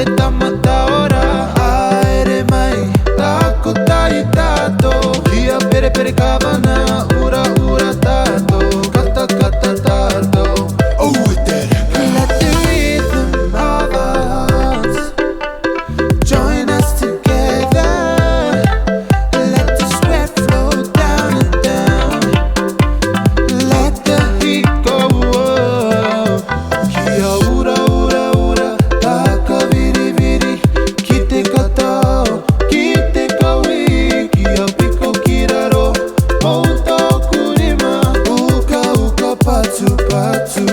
te tamata ora. Aere mai, taku tai tato. Kia pere pere kavana, ura ura tato. Kata kata tato. Oh, with that. Let the rhythm of us join us together. Let the sweat flow down and down. Let the heat go up. Kia ura ura ura, taka viri viri. Kite kata, kite kawi. Kia piko kiraro, monta kurima. Uka uka patu patu,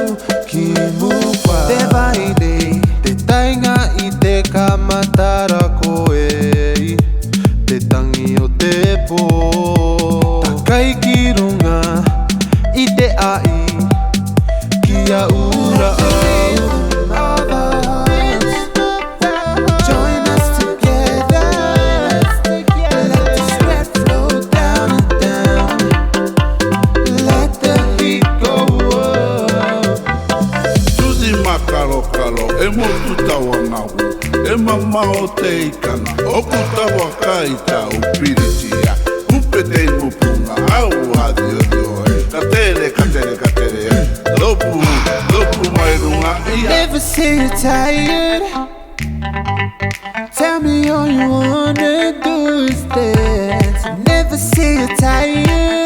kimupa. Te vaide, te tainga I te kamatara koe. Te tangi o te pō. Takai ki runga, I te ai. Kia ura au. Join us together. Let the sweat flow down and down. Let the heat go up. Tusi makalo kalo, e motu tawa ngawu, e mama o te ikana, oku tawa kai tau piritia, upe te mupunga, au hadi o dioe, katere, lopu mai runga ia. Never say you're tired. Tell me all you wanna do is dance. Never say you're tired.